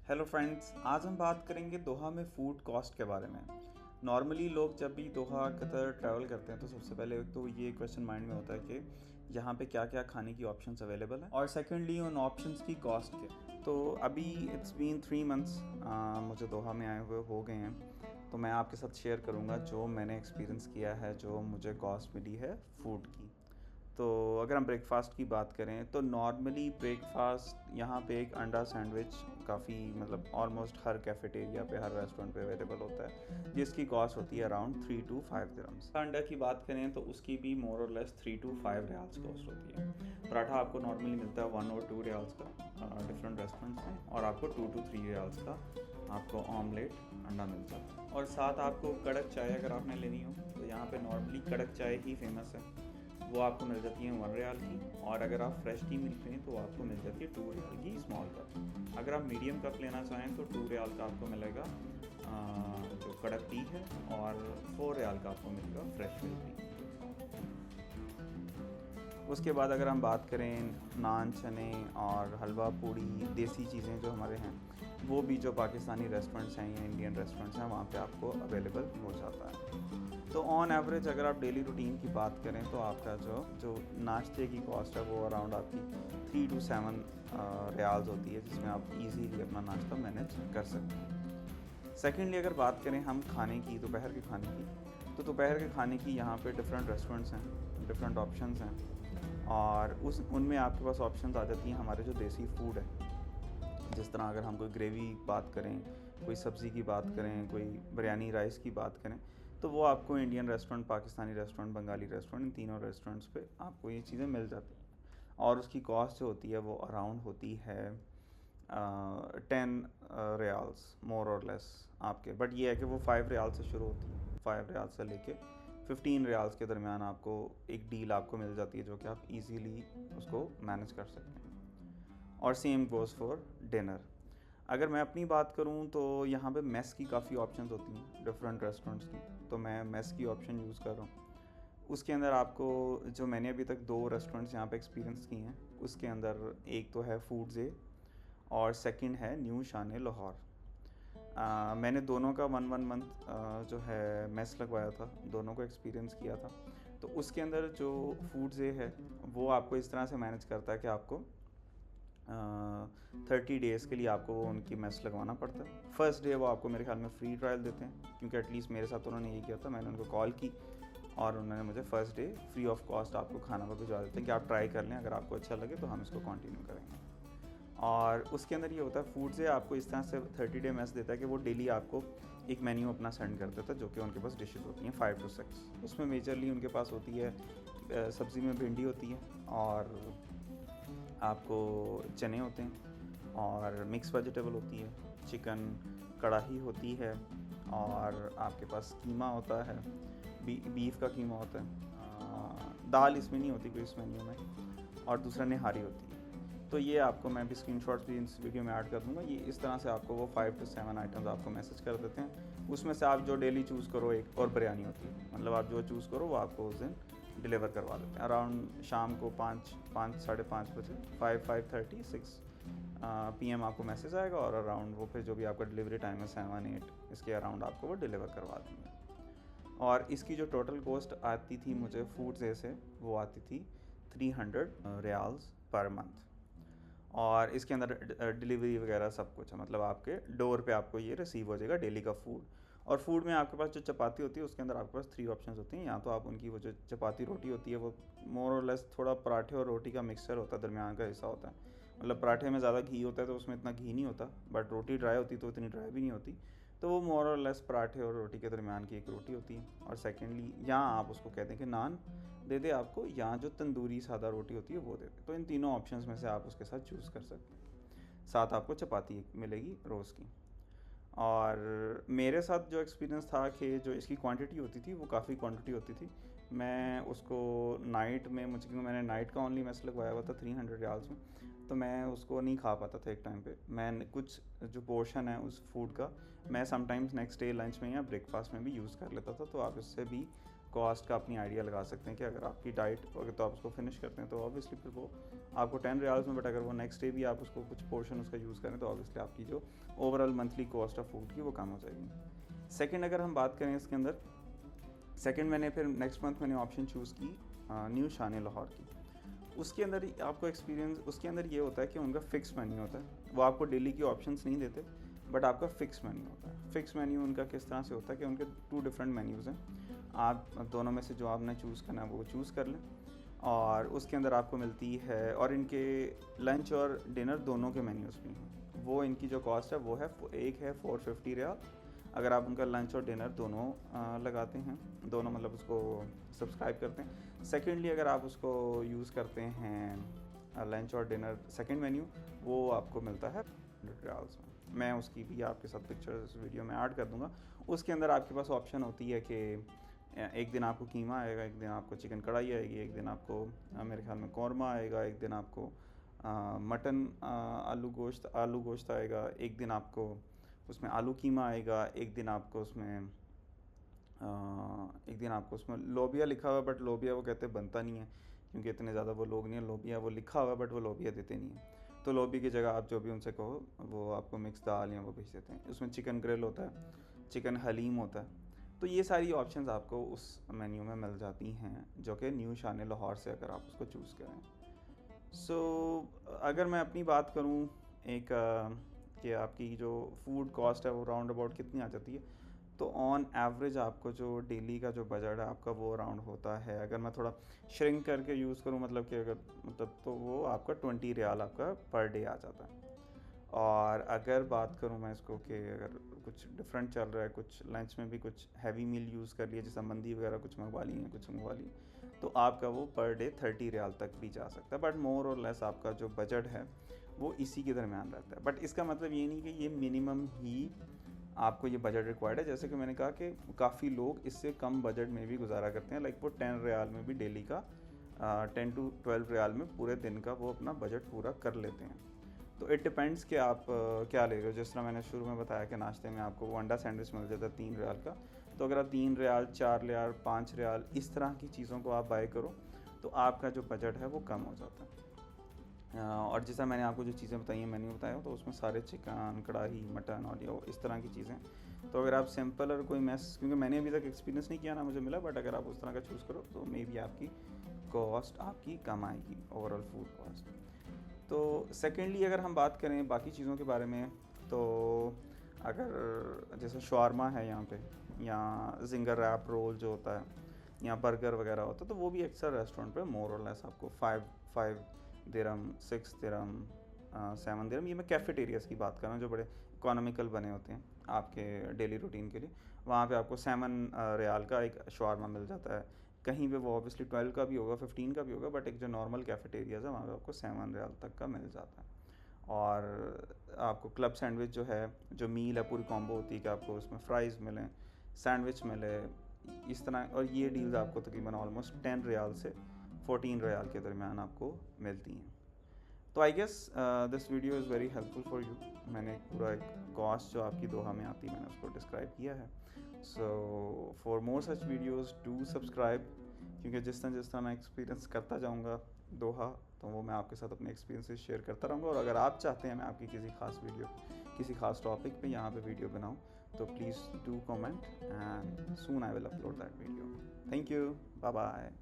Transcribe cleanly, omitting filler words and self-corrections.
Hello friends, आज हम बात करेंगे दोहा में फ़ूड कॉस्ट के बारे में। नॉर्मली लोग जब भी दोहा कतर ट्रैवल करते हैं तो सबसे पहले तो ये क्वेश्चन माइंड में होता है कि यहाँ पे क्या क्या खाने की ऑप्शंस अवेलेबल हैं और सेकेंडली उन ऑप्शंस की कॉस्ट क्या। तो अभी इट्स बीन 3 मंथ्स मुझे दोहा में आए हुए हो गए हैं। तो मैं आपके साथ शेयर करूँगा जो मैंने एक्सपीरियंस किया है, जो मुझे कॉस्ट मिली है फ़ूड की। तो अगर हम ब्रेकफास्ट की बात करें तो नॉर्मली ब्रेकफास्ट यहाँ पे एक अंडा सैंडविच काफ़ी मतलब ऑलमोस्ट हर कैफेटेरिया पे, हर रेस्टोरेंट पे अवेलेबल होता है, जिसकी कॉस्ट होती है अराउंड 3 to 5 दिरहम्स। अंडा की बात करें तो उसकी भी मोर और लेस 3 to 5 रियाल्स कॉस्ट होती है। पराठा आपको नॉर्मली मिलता है 1 or 2 रियाल्स का डिफरेंट रेस्टोरेंट्स में, और आपको 2 to 3 रियाल्स का आपको ऑमलेट अंडा मिलता है। और साथ आपको कड़क चाय अगर आपने लेनी हो तो यहाँ पे नॉर्मली कड़क चाय ही फेमस है, वो आपको मिल जाती है 1 रियाल की। और अगर आप फ्रेश टी मिल्क लें तो आपको मिल जाती है 2 रियाल की स्मॉल कप। अगर आप मीडियम कप लेना चाहें तो 2 रियाल का आपको मिलेगा जो कड़क टी है, और 4 रियाल का आपको मिलेगा फ्रेश मिल्क टी। उसके बाद अगर हम बात करें नान, चने और हलवा पूड़ी, देसी चीज़ें जो हमारे हैं, वो भी जो पाकिस्तानी रेस्टोरेंट्स हैं या इंडियन रेस्टोरेंट्स हैं वहाँ पे आपको अवेलेबल हो जाता है। तो ऑन एवरेज अगर आप डेली रूटीन की बात करें तो आपका जो जो नाश्ते की कॉस्ट है वो अराउंड आपकी 3 to 7 रियाल्स होती है, जिसमें आप इजीली अपना नाश्ता मैनेज कर सकते हैं। सेकेंडली अगर बात करें हम खाने की, दोपहर के खाने की, तो दोपहर के खाने की यहाँ पे डिफरेंट रेस्टोरेंट्स हैं, डिफरेंट ऑप्शंस हैं, और उस उनमें आपके पास ऑप्शंस आ जाती हैं हमारे जो देसी फूड है। जिस तरह अगर हम कोई ग्रेवी बात करें, कोई सब्ज़ी की बात करें, कोई बिरयानी राइस की बात करें, तो वो आपको Indian restaurant, Pakistani restaurant, Bengali restaurant, इन तीनों रेस्टोरेंट्स पे आपको ये चीज़ें मिल जाती हैं। और उसकी कॉस्ट जो होती है वो अराउंड होती है 10 रियाल्स मोर और लेस आपके। बट ये है कि वो 5 रियाल से शुरू होती है, 5 रियाल से लेके 15 रियाल्स के दरमियान आपको एक डील आपको मिल जाती है, जो कि आप इजीली उसको मैनेज कर सकते हैं। और सेम गोज़ फॉर डिनर। अगर मैं अपनी बात करूं तो यहाँ पे मेस की काफ़ी ऑप्शंस होती हैं डिफरेंट रेस्टोरेंट्स की, तो मैं मेस की ऑप्शन यूज़ कर रहा हूँ। उसके अंदर आपको, जो मैंने अभी तक 2 रेस्टोरेंट्स यहाँ पे एक्सपीरियंस किए हैं, उसके अंदर एक तो है फूड्स और सेकंड है न्यू शान लाहौर। मैंने दोनों का 1 month जो है मेस लगवाया था, दोनों को एक्सपीरियंस किया था। तो उसके अंदर जो फूड्स है वो आपको इस तरह से मैनेज करता है कि आपको 30 डेज़ के लिए आपको वो उनकी मेस लगवाना पड़ता है। फर्स्ट डे वो आपको मेरे ख्याल में फ्री ट्रायल देते हैं, क्योंकि एटलीस्ट मेरे साथ उन्होंने यही किया था। मैंने उनको कॉल की और उन्होंने मुझे first day free of cost आपको खाना वो भिजवा देते हैं कि आप ट्राई कर लें, अगर आपको अच्छा लगे तो हम इसको कंटिन्यू करेंगे। और उसके अंदर ये होता है, फूड से आपको इस तरह से 30 डे मेस देता है कि वो डेली आपको एक मेन्यू अपना सेंड कर देता है, जो कि उनके पास डिशेज़ होती हैं 5 to 6। उसमें मेजरली उनके पास होती है सब्ज़ी में भिंडी होती है, और आपको चने होते हैं, और मिक्स वेजिटेबल होती है, चिकन कढ़ाई होती है, और आपके पास कीमा होता है, बीफ का कीमा होता है। दाल इसमें नहीं होती कोई इस मेन्यू में, और दूसरा निहारी होती है। तो ये आपको मैं भी स्क्रीनशॉट्स भी इस वीडियो में ऐड कर दूँगा। ये इस तरह से आपको वो 5 to 7 आइटम्स आपको मैसेज कर देते हैं। उसमें से आप जो डेली चूज़ करो, एक और बिरयानी होती है, मतलब आप जो चूज़ करो वो आपको उस दिन डिलीवर करवा देते हैं अराउंड शाम को 5-5:30 बजे, 5:30 PM आपको मैसेज आएगा, और अराउंड वो फिर जो भी आपका डिलीवरी टाइम है 7-8 इसके अराउंड आपको वो डिलीवर करवा देंगे। और इसकी जो टोटल कॉस्ट आती थी मुझे फूड से, वो आती थी 300 रियाल्स पर मंथ। और इसके अंदर डिलीवरी वगैरह सब कुछ है, मतलब आपके डोर पे आपको ये रिसीव हो जाएगा डेली का फूड। और फूड में आपके पास जो चपाती होती है उसके अंदर आपके पास 3 ऑप्शंस होती हैं। या तो आप उनकी वो जो चपाती रोटी होती है वो मोर और लेस थोड़ा पराठे और रोटी का मिक्सचर होता है, दरमियान का हिस्सा होता है। मतलब पराठे में ज़्यादा घी होता है तो उसमें इतना घी नहीं होता, बट रोटी ड्राई होती तो इतनी ड्राई भी नहीं होती। तो वो मोर और लेस पराठे और रोटी के दरमियान की एक रोटी होती है। और सेकेंडली यहाँ आप उसको कहते हैं कि नान दे दे आपको, यहाँ जो तंदूरी सादा रोटी होती है वो दे दे। तो इन तीनों ऑप्शंस में से आप उसके साथ चूज़ कर सकते हैं। साथ आपको चपाती मिलेगी रोज़ की। और मेरे साथ जो एक्सपीरियंस था कि जो इसकी क्वांटिटी होती थी वो काफ़ी क्वांटिटी होती थी। मैं उसको नाइट में, मुझे क्योंकि मैंने नाइट का ओनली मेस लगवाया हुआ था 300 रियाल्स में, तो मैं उसको नहीं खा पाता था एक टाइम पे। मैं कुछ जो पोर्शन है उस फूड का मैं समटाइम्स नेक्स्ट डे लंच में या ब्रेकफास्ट में भी यूज़ कर लेता था। तो आप इससे भी कॉस्ट का अपनी आइडिया लगा सकते हैं कि अगर आपकी डाइट अगर तो आप उसको फिनिश करते हैं तो ऑब्वियसली फिर वो आपको 10 रियाल्स में, बट अगर वो नेक्स्ट डे भी आप उसको कुछ पोर्शन उसका यूज़ करें तो ऑब्वियसली आपकी जो overall monthly cost of food की वो कम हो जाएगी। सेकेंड अगर हम बात करें इसके अंदर, सेकेंड मैंने फिर नेक्स्ट मंथ मैंने ऑप्शन चूज़ की न्यू शान लाहौर की। उसके अंदर आपको एक्सपीरियंस उसके अंदर ये होता है कि उनका फिक्स मेन्यू होता है, वो आपको डेली की ऑप्शंस नहीं देते, बट आपका फिक्स मेन्यू होता है। फिक्स मेन्यू उनका किस तरह से होता है कि उनके 2 डिफरेंट मेन्यूज़ हैं, आप दोनों में से जो आपने चूज़ करना है वो चूज़ कर लें, और उसके अंदर आपको मिलती है, और इनके लंच और डिनर दोनों के मेन्यूज़ भी हैं। वो इनकी जो कॉस्ट है वो है, एक है 450 रियाल अगर आप उनका लंच और डिनर दोनों लगाते हैं, दोनों मतलब उसको सब्सक्राइब करते हैं। सेकेंडली अगर आप उसको यूज़ करते हैं लंच और डिनर सेकंड मेन्यू, वो आपको मिलता है 100 रियाल्स में। मैं उसकी भी आपके साथ पिक्चर्स वीडियो में ऐड कर दूंगा। उसके अंदर आपके पास ऑप्शन होती है कि एक दिन आपको कीमा आएगा, एक दिन आपको चिकन कढ़ाई आएगी, एक दिन आपको मेरे ख्याल में कौरमा आएगा, एक दिन आपको मटन आलू गोश्त आएगा, एक दिन आपको उसमें आलू कीमा आएगा, एक दिन आपको उसमें लोबिया लिखा हुआ है, बट लोबिया वो कहते हैं बनता नहीं है क्योंकि इतने ज़्यादा वो लोग नहीं है। लोबिया वो लिखा हुआ है बट वो लोबिया देते नहीं है, तो लोबी की जगह आप जो भी उनसे कहो वो आपको मिक्स दाल या वो भेज देते हैं। उसमें चिकन ग्रिल होता है, चिकन हलीम होता है। तो ये सारी ऑप्शंस आपको उस मेन्यू में मिल जाती हैं जो कि न्यू शान लाहौर से अगर आप उसको चूज़ करें। अगर मैं अपनी बात करूँ एक कि आपकी जो फूड कॉस्ट है वो राउंड अबाउट कितनी आ जाती है, तो ऑन एवरेज आपको जो डेली का जो बजट है आपका वो अराउंड होता है, अगर मैं थोड़ा श्रिंक करके यूज़ करूँ मतलब कि अगर मतलब तो वो आपका 20 रियाल आपका पर डे आ जाता है। और अगर बात करूँ मैं इसको कि अगर कुछ डिफरेंट चल रहा है, कुछ लंच में भी कुछ हैवी मील यूज़ कर लिया, जैसे मंदी वगैरह कुछ मंगवा ली है, कुछ मंगवा ली, तो आपका वो पर डे 30 रियाल तक भी जा सकता है। बट मोर और लेस आपका जो बजट है वो इसी के दरमियान रहता है। बट इसका मतलब ये नहीं कि ये मिनिमम ही आपको ये बजट रिक्वायर्ड है। जैसे कि मैंने कहा कि काफ़ी लोग इससे कम बजट में भी गुजारा करते हैं, लाइक वो 10 रियाल में भी डेली का 10 to 12 रियाल में पूरे दिन का वो अपना बजट पूरा कर लेते हैं। तो इट डिपेंड्स कि आप क्या ले रहे हो। जिस तरह मैंने शुरू में बताया कि नाश्ते में आपको वो अंडा सैंडविच मिल जाता है 3 रियाल का, तो अगर आप 3 रियाल 4 रियाल 5 रियाल इस तरह की चीज़ों को आप बाय करो तो आपका जो बजट है वो कम हो जाता है। और जैसा मैंने आपको जो चीज़ें बताई हैं, मेन्यू बताया तो उसमें सारे चिकन कढ़ाई मटन और ये इस तरह की चीज़ें। तो अगर आप सिंपल और कोई मैस, क्योंकि मैंने अभी तक एक्सपीरियंस नहीं किया ना मुझे मिला, बट अगर आप उस तरह का चूज़ करो तो मे बी आपकी कॉस्ट आपकी कम आएगी, ओवरऑल फूड कॉस्ट। तो सेकेंडली अगर हम बात करें बाकी चीज़ों के बारे में, तो अगर जैसे शवारमा है यहाँ पे, या जिंगर रैप रोल जो होता है, या बर्गर वगैरह होता है, तो वो भी अक्सर रेस्टोरेंट पे मोर और लेस आपको 5 दिरहम 6 दिरहम 7 दिरहम, ये मैं कैफेटेरियाज़ की बात कर रहा हूँ जो बड़े इकोनॉमिकल बने होते हैं आपके डेली रूटीन के लिए, वहाँ पे आपको 7 रियाल का एक शवारमा मिल जाता है। कहीं पे वो ऑब्वियसली 12 का भी होगा 15 का भी होगा, बट एक जो नॉर्मल कैफेटेरियाज़ है वहाँ पे आपको 7 रियाल तक का मिल जाता है। और आपको क्लब सैंडविच जो है, जो मील है पूरी कॉम्बो होती है कि आपको उसमें फ्राइज़ मिलें, सैंडविच मिले, इस तरह, और ये डील्स आपको तकरीबन ऑलमोस्ट 10 रियाल से 14 रियाल के दरमियान आपको मिलती हैं। तो I guess this video is very helpful for you. मैंने पूरा एक कॉस्ट जो आपकी दोहा में आती है मैंने उसको डिस्क्राइब किया है। So for more such videos do subscribe, क्योंकि जिस तरह मैं एक्सपीरियंस करता जाऊँगा दोहा, तो वो मैं आपके साथ अपने एक्सपीरियंसेस शेयर करता रहूँगा। और अगर आप चाहते हैं मैं आपकी किसी खास वीडियो किसी खास टॉपिक पे यहाँ पे वीडियो बनाऊँ, तो please do comment and soon I will upload that video. Thank you, bye bye.